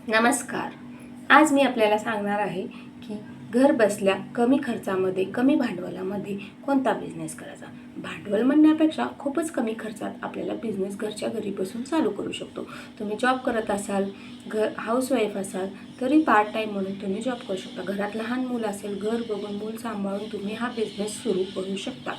नमस्कार. आज मी आपल्याला सांगणार आहे की घर बसल्या कमी खर्चामध्ये कमी भांडवलामध्ये कोणता बिझनेस करायचा. भांडवल म्हणण्यापेक्षा खूपच कमी खर्चात आपल्याला बिझनेस घरच्या घरी बसून चालू करू शकतो. तुम्ही जॉब करत असाल, हाऊसवाईफ असाल तरी पार्ट टाईम म्हणून तुम्ही जॉब करू शकता. घरात लहान मूल असेल, घर बघून मूल सांभाळून तुम्ही हा बिझनेस सुरू करू शकता.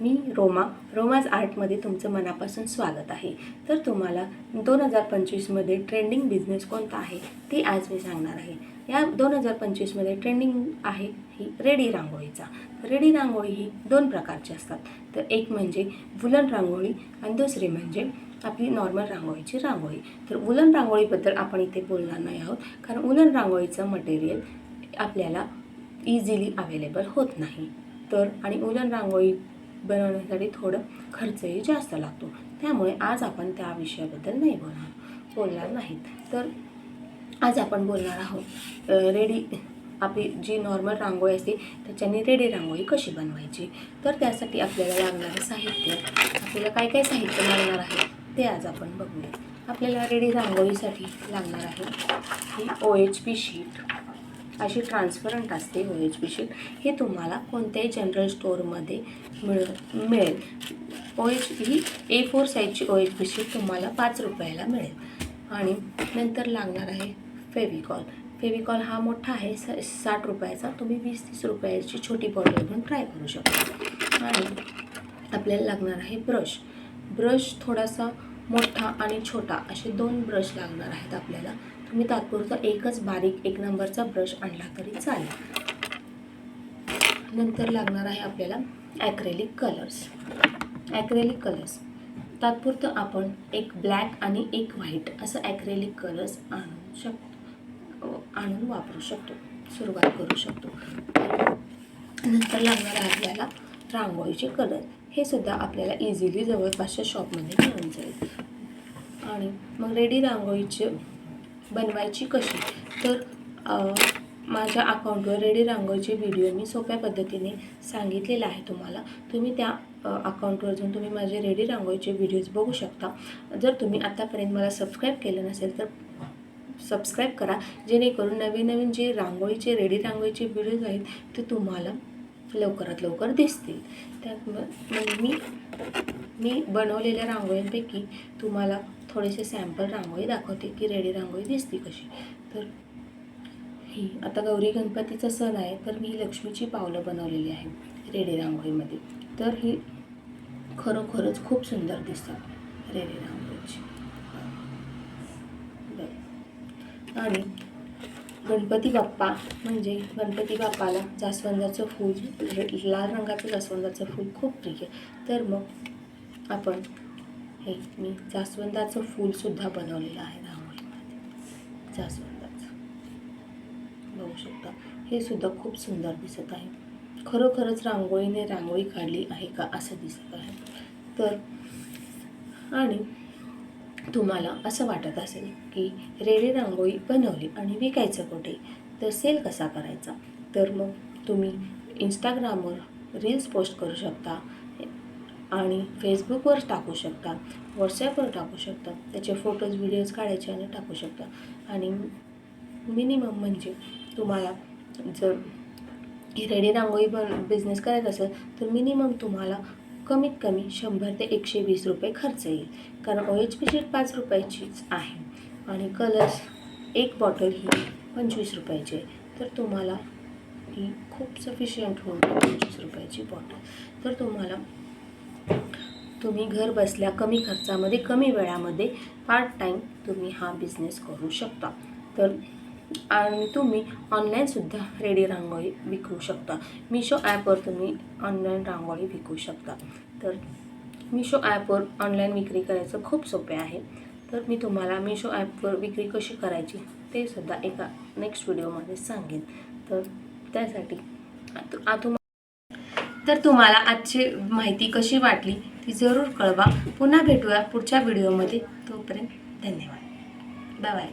मी रोमाज आर्टमध्ये तुमचं मनापासून स्वागत आहे. तर तुम्हाला 2025मध्ये ट्रेंडिंग बिझनेस कोणता आहे ते आज मी सांगणार आहे. या 2025मध्ये ट्रेंडिंग आहे ही रेडी रांगोळीचा. रेडी रांगोळी ही 2 प्रकारची असतात. तर एक म्हणजे वुलन रांगोळी आणि दुसरी म्हणजे आपली नॉर्मल रांगोळीची रांगोळी. तर वुलन रांगोळीबद्दल आपण इथे बोलणार नाही आहोत, कारण वुलन रांगोळीचं मटेरियल आपल्याला इझिली अवेलेबल होत नाही. तर आणि वुलन रांगोळी बनवण्यासाठी थोडं खर्चही जास्त लागतो. त्यामुळे आज आपण त्या विषयाबद्दल बोलणार नाहीत. तर आज आपण बोलणार आहोत रेडी आपली जी नॉर्मल रांगोळी असते त्याच्याने रेडी रांगोळी कशी बनवायची. तर त्यासाठी आपल्याला लागणारं साहित्य, आपल्याला काय काय साहित्य लागणार आहे ते आज आपण बघूया. आपल्याला रेडी रांगोळीसाठी लागणार आहे ही OHP शीट. अशी ट्रान्सपरंट असते OHP शीट. हे तुम्हाला कोणत्याही जनरल स्टोअरमध्ये मिळेल. ही A4 साईजची OHP शीट तुम्हाला 5 रुपयाला मिळेल. आणि नंतर लागणार आहे फेविकॉल हा मोठा आहे 60 रुपयाचा. तुम्ही 20-30 रुपयाची छोटी बॉटल घेऊन ट्राय करू शकता. आणि आपल्याला लागणार आहे ब्रश थोडासा मोठा आणि छोटा असे 2 ब्रश लागणार आहेत आपल्याला. तुम्ही तात्पुरता एकच बारीक 1 नंबरचा ब्रश आणला तरी चालेल. नंतर लागणार आहे आपल्याला ॲक्रेलिक कलर्स. तात्पुरतं आपण एक ब्लॅक आणि एक व्हाईट असं ॲक्रेलिक कलर्स आणून वापरू शकतो, सुरुवात करू शकतो. नंतर लागणार आहे आपल्याला रांगोळीचे कलर. हे सुद्धा आपल्याला इझिली जवळपासच्या शॉपमध्ये मिळून जाईल. आणि मग रेडी रांगोळीचे बनवायची कशी, तर माझ्या अकाउंटवर रेडी रांगोळीचे व्हिडिओ मी सोप्या पद्धतीने सांगितलेला आहे तुम्हाला. तुम्ही त्या अकाउंटवर जाऊन तुम्ही माझे रेडी रांगोळीचे व्हिडिओज बघू शकता. जर तुम्ही आतापर्यंत मला सबस्क्राईब केलं नसेल तर सबस्क्राईब करा, जेणेकरून नवीन जे रेडी रांगोळीचे व्हिडिओज आहेत ते तुम्हाला लवकरात लवकर दिसतील. त्यात मग मी बनवलेल्या रांगोळींपैकी तुम्हाला थोडेसे सॅम्पल रांगोळी दाखवते की रेडी रांगोळी दिसते कशी. तर ही आता गौरी गणपतीचा सण आहे, तर मी लक्ष्मीची पावलं बनवलेली आहे रेडी रांगोळीमध्ये. तर ही खरोखरच खूप सुंदर दिसतात रेडी रांगोळीची. आणि गणपती बाप्पाला जास्वंदाचं फूल, लाल रंगाचं जास्वंदाचं फूल खूप प्रिय. तर मग आपण मी जास्वंदाचं फूलसुद्धा बनवलेलं आहे रांगोळीमध्ये. जास्वंदाचं बघू शकता, हे सुद्धा खूप सुंदर दिसत आहे. खरोखरच रांगोळीने रांगोळी काढली आहे का असं दिसत आहे. तर आणि तुम्हाला असं वाटत असेल की रेडी रांगोळी बनवली आणि विकायचं कुठे, तर सेल कसा करायचा. तर मग तुम्ही इंस्टाग्रामवर रील्स पोस्ट करू शकता आणि फेसबुकवर टाकू शकता, व्हॉट्सॲपवर टाकू शकता. त्याचे फोटोज व्हिडिओज काढायचे आणि टाकू शकता. आणि मिनिमम म्हणजे तुम्हाला जर ही रेडी रांगोळी बिझनेस करायचा असेल तर मिनिमम तुम्हाला कमीत कमी 100 ते 120 रुपये खर्च येईल. कारण OHP शीट 5 रुपयाचीच आहे आणि कलर्स एक बॉटल ही 25 रुपयाची आहे. तर तुम्हाला ही खूप सफिशियंट होऊन 25 रुपयाची बॉटल. तर तुम्ही घर बसल्या कमी खर्चामध्ये कमी वेळामध्ये पार्ट टाईम तुम्ही हा बिझनेस करू शकता. तर आणि तुम्ही ऑनलाईनसुद्धा रेडी रांगोळी विकू शकता. मिशो ॲपवर तुम्ही ऑनलाईन रांगोळी विकू शकता. तर मिशो ॲपवर ऑनलाईन विक्री करायचं खूप सोपे आहे. तर मी तुम्हाला मिशो ॲपवर विक्री कशी करायची ते सुद्धा एका नेक्स्ट व्हिडिओमध्ये सांगेन. तर त्यासाठी तुम्हाला आजची माहिती कशी वाटली ती जरूर कळवा. पुन्हा भेटूया पुढच्या व्हिडिओमध्ये. तोपर्यंत धन्यवाद. Bye bye.